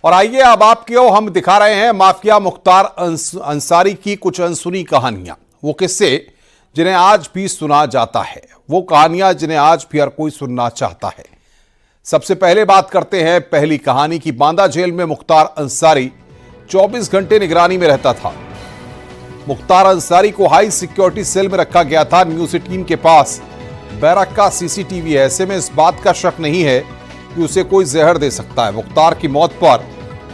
और आइए अब आपको हम दिखा रहे हैं माफिया मुख्तार अंसारी की कुछ अनसुनी कहानियां। वो किस्से जिन्हें आज भी सुना जाता है, वो कहानियां जिन्हें आज भी हर कोई सुनना चाहता है। सबसे पहले बात करते हैं पहली कहानी की। बांदा जेल में मुख्तार अंसारी 24 घंटे निगरानी में रहता था। मुख्तार अंसारी को हाई सिक्योरिटी सेल में रखा गया था। न्यूज़ 18 के पास बैरक का सीसीटीवी है। ऐसे में इस बात का शक नहीं है कि उसे कोई जहर दे सकता है। मुख्तार की मौत पर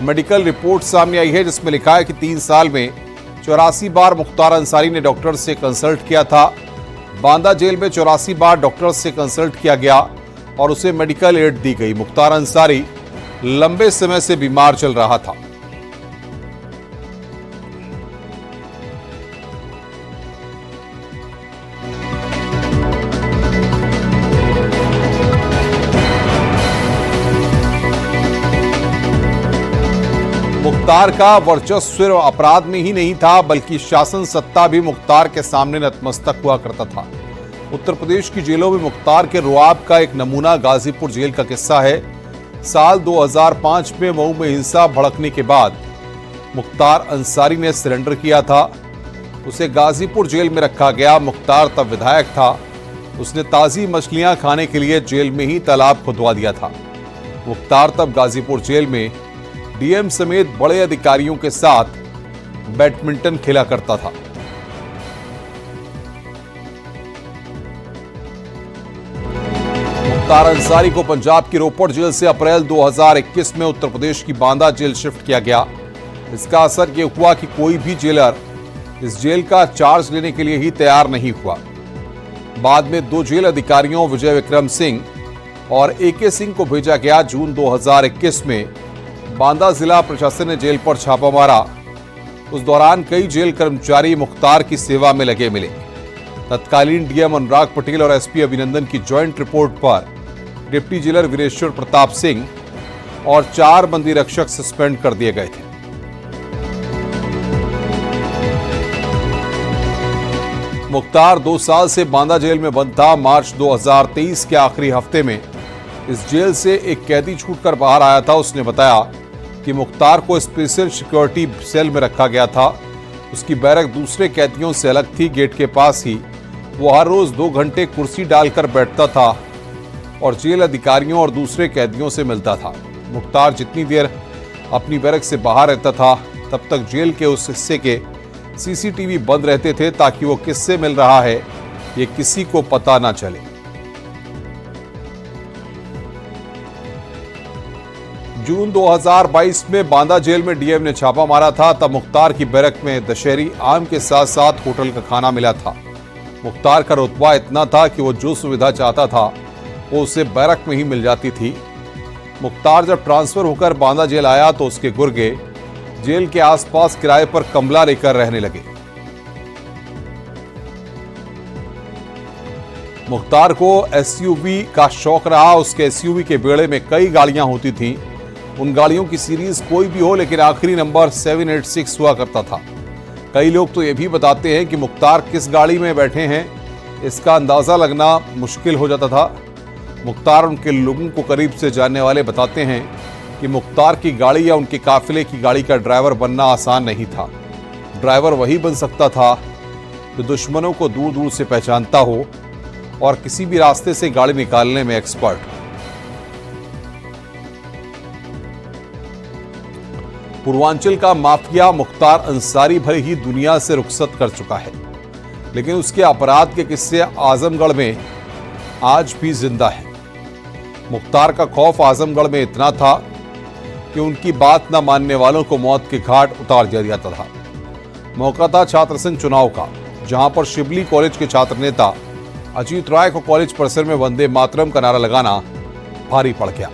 मेडिकल रिपोर्ट सामने आई है, जिसमें लिखा है कि 3 साल में 84 बार मुख्तार अंसारी ने डॉक्टर से कंसल्ट किया था। बांदा जेल में 84 बार डॉक्टर से कंसल्ट किया गया और उसे मेडिकल एड दी गई। मुख्तार अंसारी लंबे समय से बीमार चल रहा था। मुख्तार का वर्चस्व सिर्फ अपराध में ही नहीं था, बल्कि शासन सत्ता भी मुख्तार के सामने नतमस्तक हुआ करता था। उत्तर प्रदेश की जेलों में मुख्तार के रुआब का एक नमूना गाजीपुर जेल का किस्सा है। साल 2005 में मऊ में हिंसा भड़कने के बाद मुख्तार अंसारी ने सरेंडर किया था। उसे गाजीपुर जेल में रखा गया। मुख्तार तब विधायक था। उसने ताज़ी मछलियां खाने के लिए जेल में ही तालाब खुदवा दिया था। मुख्तार तब गाजीपुर जेल में डीएम समेत बड़े अधिकारियों के साथ बैडमिंटन खेला करता था। मुख्तार अंसारी को पंजाब की रोपड़ जेल से अप्रैल 2021 में उत्तर प्रदेश की बांदा जेल शिफ्ट किया गया। इसका असर यह हुआ कि कोई भी जेलर इस जेल का चार्ज लेने के लिए ही तैयार नहीं हुआ। बाद में 2 जेल अधिकारियों विजय विक्रम सिंह और AK सिंह को भेजा गया। जून 2021 में बांदा जिला प्रशासन ने जेल पर छापा मारा। उस दौरान कई जेल कर्मचारी मुख्तार की सेवा में लगे मिले। तत्कालीन डीएम अनुराग पटेल और SP अभिनंदन की ज्वाइंट रिपोर्ट पर डिप्टी जेलर वीरेश्वर प्रताप सिंह और 4 बंदी रक्षक सस्पेंड कर दिए गए थे। मुख्तार 2 साल से बांदा जेल में बंद था। मार्च 2023 के आखिरी हफ्ते में इस जेल से एक कैदी छूटकर बाहर आया था। उसने बताया कि मुख्तार को स्पेशल सिक्योरिटी सेल में रखा गया था। उसकी बैरक दूसरे कैदियों से अलग थी। गेट के पास ही वो हर रोज 2 घंटे कुर्सी डालकर बैठता था और जेल अधिकारियों और दूसरे कैदियों से मिलता था। मुख्तार जितनी देर अपनी बैरक से बाहर रहता था, तब तक जेल के उस हिस्से के CCTV बंद रहते थे, ताकि वो किससे मिल रहा है ये किसी को पता ना चले। जून 2022 में बांदा जेल में डीएम ने छापा मारा था। तब मुख्तार की बैरक में दशहरी आम के साथ साथ होटल का खाना मिला था। मुख्तार का रुतबा इतना था कि वो जो सुविधा चाहता था वो उसे बैरक में ही मिल जाती थी। मुख्तार जब ट्रांसफर होकर बांदा जेल आया तो उसके गुर्गे जेल के आसपास किराए पर कमला लेकर रहने लगे। मुख्तार को SUV का शौक रहा। उसके SUV के बेड़े में कई गाड़ियां होती थीं। उन गाड़ियों की सीरीज कोई भी हो, लेकिन आखिरी नंबर 786 हुआ करता था। कई लोग तो ये भी बताते हैं कि मुख्तार किस गाड़ी में बैठे हैं इसका अंदाजा लगना मुश्किल हो जाता था। मुख्तार उनके लोगों को करीब से जानने वाले बताते हैं कि मुख्तार की गाड़ी या उनके काफिले की गाड़ी का ड्राइवर बनना आसान नहीं था। ड्राइवर वही बन सकता था जो दुश्मनों को दूर दूर से पहचानता हो और किसी भी रास्ते से गाड़ी निकालने में एक्सपर्ट हो। पूर्वांचल का माफिया मुख्तार अंसारी भले ही दुनिया से रुखसत कर चुका है, लेकिन उसके अपराध के किस्से आजमगढ़ में आज भी जिंदा है। मुख्तार का खौफ आजमगढ़ में इतना था कि उनकी बात न मानने वालों को मौत के घाट उतार दिया जाता था। मौका था छात्र संघ चुनाव का, जहां पर शिवली कॉलेज के छात्र नेता अजीत राय को कॉलेज परिसर में वंदे मातरम का नारा लगाना भारी पड़ गया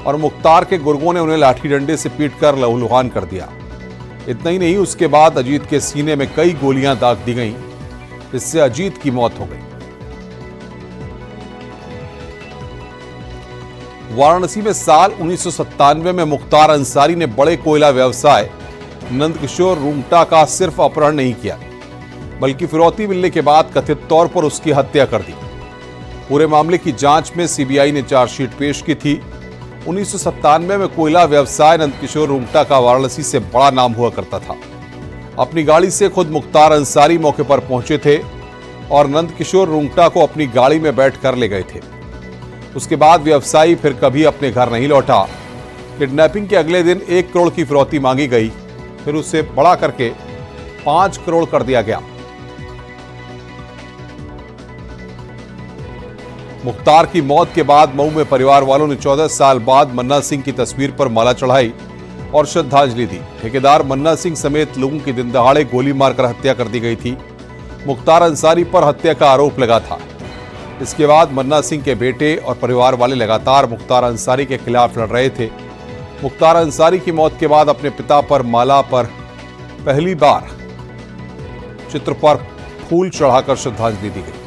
और मुख्तार के गुर्गों ने उन्हें लाठी डंडे से पीटकर लहूलुहान कर दिया। इतना ही नहीं, उसके बाद अजीत के सीने में कई गोलियां दाग दी गईं, इससे अजीत की मौत हो गई। वाराणसी में साल 1997 में मुख्तार अंसारी ने बड़े कोयला व्यवसाय नंदकिशोर रूंगटा का सिर्फ अपहरण नहीं किया, बल्कि फिरौती मिलने के बाद कथित तौर पर उसकी हत्या कर दी। पूरे मामले की जांच में CBI ने चार्जशीट पेश की थी। 1997 में कोयला व्यवसाय नंदकिशोर रुंगटा का वाराणसी से बड़ा नाम हुआ करता था। अपनी गाड़ी से खुद मुख्तार अंसारी मौके पर पहुंचे थे और नंदकिशोर रुंगटा को अपनी गाड़ी में बैठकर ले गए थे। उसके बाद व्यवसायी फिर कभी अपने घर नहीं लौटा। किडनैपिंग के अगले दिन 1 करोड़ की फिरौती मांगी गई, फिर उसे बड़ा करके 5 करोड़ कर दिया गया। मुख्तार की मौत के बाद मऊ में परिवार वालों ने 14 साल बाद मन्ना सिंह की तस्वीर पर माला चढ़ाई और श्रद्धांजलि दी। ठेकेदार मन्ना सिंह समेत लोगों की दिन दहाड़े गोली मारकर हत्या कर दी गई थी। मुख्तार अंसारी पर हत्या का आरोप लगा था। इसके बाद मन्ना सिंह के बेटे और परिवार वाले लगातार मुख्तार अंसारी के खिलाफ लड़ रहे थे। मुख्तार अंसारी की मौत के बाद अपने पिता पर माला पर पहली बार चित्र पर फूल चढ़ाकर श्रद्धांजलि दी गई।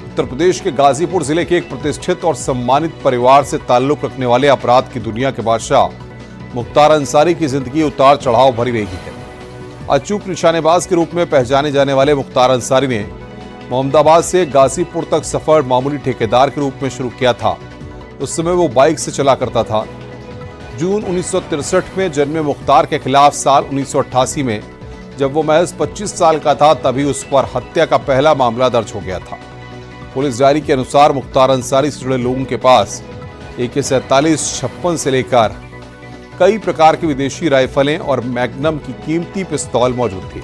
उत्तर प्रदेश के गाजीपुर जिले के एक प्रतिष्ठित और सम्मानित परिवार से ताल्लुक रखने वाले अपराध की दुनिया के बादशाह मुख्तार अंसारी की जिंदगी उतार चढ़ाव भरी रही है। अचूक निशानेबाज के रूप में पहचाने जाने वाले मुख्तार अंसारी ने मोहम्मदाबाद से गाजीपुर तक सफर मामूली ठेकेदार के रूप में शुरू किया था। उस समय वो बाइक से चला करता था। जून 1963 में जन्मे मुख्तार के खिलाफ साल 1988 में जब वो महज 25 साल का था तभी उस पर हत्या का पहला मामला दर्ज हो गया था। पुलिस डायरी के अनुसार मुख्तार अंसारी से जुड़े लोगों के पास AK-47 56 से लेकर कई प्रकार की विदेशी राइफलें और मैग्नम की कीमती पिस्तौल मौजूद थी।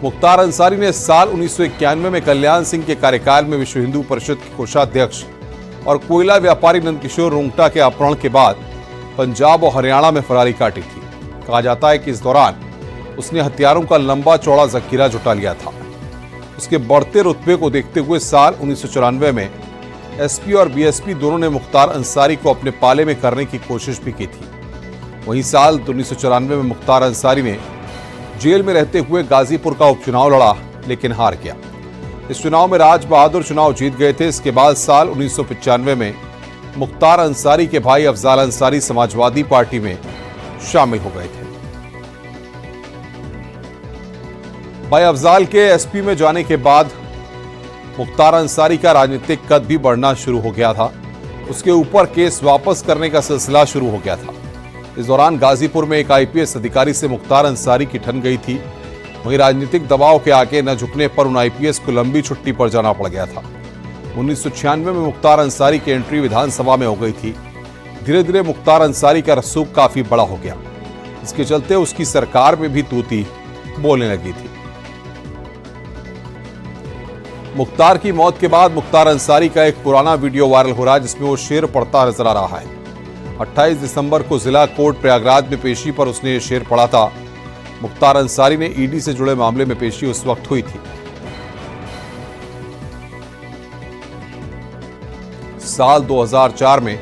मुख्तार अंसारी ने साल 1991 में कल्याण सिंह के कार्यकाल में विश्व हिंदू परिषद के कोषाध्यक्ष और कोयला व्यापारी नंदकिशोर रुंगटा के अपहरण के बाद पंजाब और हरियाणा में फरारी काटी थी। कहा जाता है कि इस दौरान उसने हथियारों का लंबा चौड़ा जखीरा जुटा लिया था। उसके बढ़ते रुतबे को देखते हुए साल 1994 में SP और BSP दोनों ने मुख्तार अंसारी को अपने पाले में करने की कोशिश भी की थी। वहीं साल 1994 में मुख्तार अंसारी ने जेल में रहते हुए गाजीपुर का उपचुनाव लड़ा, लेकिन हार गया। इस चुनाव में राज बहादुर चुनाव जीत गए थे। इसके बाद साल 1995 में मुख्तार अंसारी के भाई अफजाल अंसारी समाजवादी पार्टी में शामिल हो गए थे। भाई अफजाल के SP में जाने के बाद मुख्तार अंसारी का राजनीतिक कद भी बढ़ना शुरू हो गया था। उसके ऊपर केस वापस करने का सिलसिला शुरू हो गया था। इस दौरान गाजीपुर में एक IPS अधिकारी से मुख्तार अंसारी की ठन गई थी। वहीं राजनीतिक दबाव के आगे न झुकने पर उन IPS को लंबी छुट्टी पर जाना पड़ गया था। 1996 में मुख्तार अंसारी की एंट्री विधानसभा में हो गई थी। धीरे धीरे मुख्तार अंसारी का रसूख काफी बड़ा हो गया। इसके चलते उसकी सरकार में भी तूती बोलने लगी थी। मुख्तार की मौत के बाद मुख्तार अंसारी का एक पुराना वीडियो वायरल हो रहा है, जिसमें वो शेर पढ़ता नजर आ रहा है। 28 दिसंबर को जिला कोर्ट प्रयागराज में पेशी पर उसने ये शेर पढ़ा था। मुख्तार अंसारी ने ED से जुड़े मामले में पेशी उस वक्त हुई थी। साल 2004 में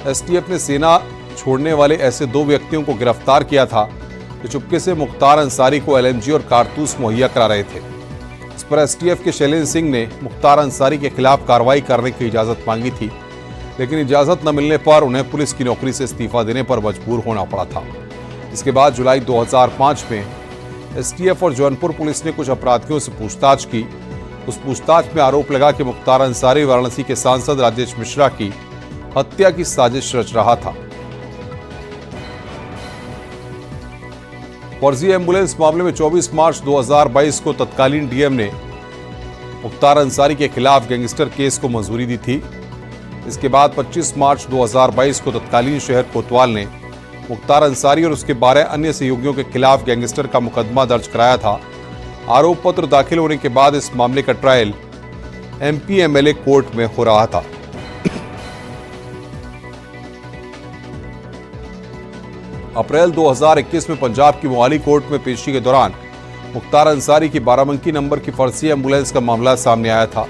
STF ने सेना छोड़ने वाले ऐसे 2 व्यक्तियों को गिरफ्तार किया था जो चुपके से मुख्तार अंसारी को LMG और कारतूस मुहैया करा रहे थे। इस पर STF के शैलेंद्र सिंह ने मुख्तार अंसारी के खिलाफ कार्रवाई करने की इजाजत मांगी थी, लेकिन इजाजत न मिलने पर उन्हें पुलिस की नौकरी से इस्तीफा देने पर मजबूर होना पड़ा था। इसके बाद जुलाई 2005 में STF और जौनपुर पुलिस ने कुछ अपराधियों से पूछताछ की। उस पूछताछ में आरोप लगा कि मुख्तार अंसारी वाराणसी के सांसद राजेश मिश्रा की हत्या की साजिश रच रहा था। फर्जी एम्बुलेंस मामले में 24 मार्च 2022 को तत्कालीन DM ने मुख्तार अंसारी के खिलाफ गैंगस्टर केस को मंजूरी दी थी। इसके बाद 25 मार्च 2022 को तत्कालीन शहर कोतवाल ने मुख्तार अंसारी और उसके 12 अन्य सहयोगियों के खिलाफ गैंगस्टर का मुकदमा दर्ज कराया था। आरोप पत्र दाखिल होने के बाद इस मामले का ट्रायल MP MLA कोर्ट में हो रहा था। अप्रैल 2021 में पंजाब की मोहाली कोर्ट में पेशी के दौरान मुख्तार अंसारी की 12 नंबर की फर्जी एम्बुलेंस का मामला सामने आया था।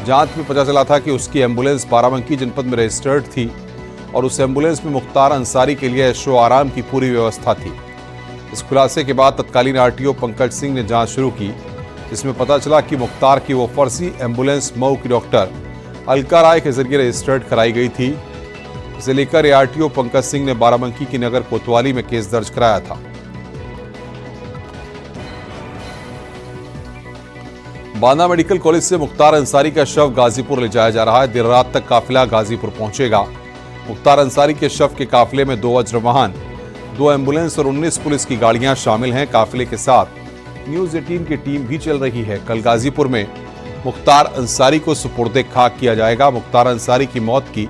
जांच में पता चला था कि उसकी एम्बुलेंस बाराबंकी जनपद में रजिस्टर्ड थी और उस एम्बुलेंस में मुख्तार अंसारी के लिए ऐशो आराम की पूरी व्यवस्था थी। इस खुलासे के बाद तत्कालीन RTO पंकज सिंह ने जांच शुरू की, जिसमें पता चला कि मुख्तार की वो फर्जी एम्बुलेंस मऊ की डॉक्टर अलका राय के जरिए रजिस्टर्ड कराई गई थी। इसे लेकर RTO पंकज सिंह ने बाराबंकी की नगर कोतवाली में केस दर्ज कराया था। बांदा मेडिकल कॉलेज से मुख्तार अंसारी का शव गाजीपुर ले जाया जा रहा है। देर रात तक काफिला गाजीपुर पहुंचेगा। मुख्तार अंसारी के शव के काफिले में 2 वज्र वाहन, 2 एम्बुलेंस और 19 पुलिस की गाड़ियां शामिल हैं। काफिले के साथ न्यूज 18 की टीम भी चल रही है। कल गाजीपुर में मुख्तार अंसारी को सुपुर्दे खाक किया जाएगा। मुख्तार अंसारी की मौत की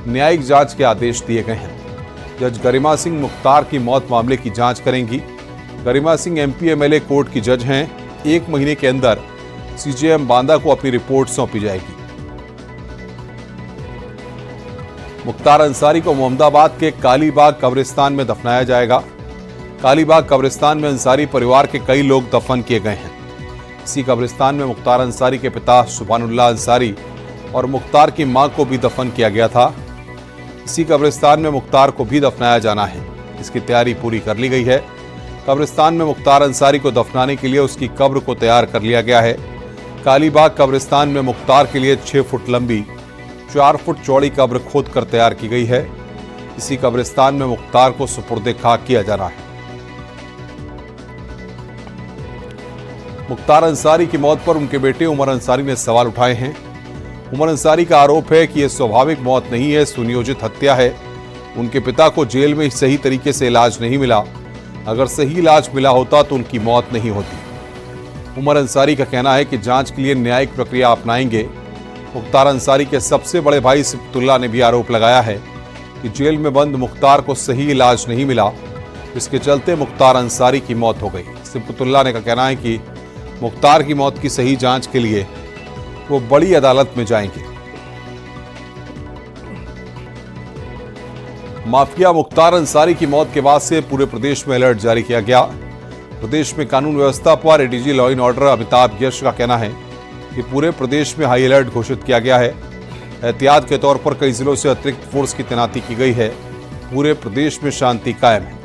न्यायिक जांच के आदेश दिए गए हैं। जज गरिमा सिंह मुख्तार की मौत मामले की जांच करेंगी। Garima Singh MP MLA court की जज हैं। 1 महीने के अंदर सीजेएम बांदा को अपनी रिपोर्ट सौंपी जाएगी। मुख्तार अंसारी को मोहम्मदाबाद के कालीबाग कब्रिस्तान में दफनाया जाएगा। कालीबाग कब्रिस्तान में अंसारी परिवार के कई लोग दफन किए गए हैं। इसी कब्रिस्तान में मुख्तार अंसारी के पिता सुभानुल्लाह अंसारी और मुख्तार की मां को भी दफन किया गया था। इसी कब्रिस्तान में मुख्तार को भी दफनाया जाना है। इसकी तैयारी पूरी कर ली गई है। कब्रिस्तान में मुख्तार अंसारी को दफनाने के लिए उसकी कब्र को तैयार कर लिया गया है। कालीबाग कब्रिस्तान में मुख्तार के लिए 6 फुट लंबी 4 फुट चौड़ी कब्र खोद कर तैयार की गई है। इसी कब्रिस्तान में मुख्तार को सुपुर्दे खाक किया जाना है। मुख्तार अंसारी की मौत पर उनके बेटे उमर अंसारी ने सवाल उठाए हैं। उमर अंसारी का आरोप है कि यह स्वाभाविक मौत नहीं है, सुनियोजित हत्या है। उनके पिता को जेल में सही तरीके से इलाज नहीं मिला। अगर सही इलाज मिला होता तो उनकी मौत नहीं होती। उमर अंसारी का कहना है कि जांच के लिए न्यायिक प्रक्रिया अपनाएंगे। मुख्तार अंसारी के सबसे बड़े भाई सिफतुल्लाह ने भी आरोप लगाया है कि जेल में बंद मुख्तार को सही इलाज नहीं मिला, इसके चलते मुख्तार अंसारी की मौत हो गई। सिफतुल्लाह ने का कहना है कि मुख्तार की मौत की सही जांच के लिए वो बड़ी अदालत में जाएंगे। माफिया मुख्तार अंसारी की मौत के बाद से पूरे प्रदेश में अलर्ट जारी किया गया। प्रदेश में कानून व्यवस्था पर ADG law and order Amitabh Yash का कहना है कि पूरे प्रदेश में हाई अलर्ट घोषित किया गया है। एहतियात के तौर पर कई जिलों से अतिरिक्त फोर्स की तैनाती की गई है। पूरे प्रदेश में शांति कायम है।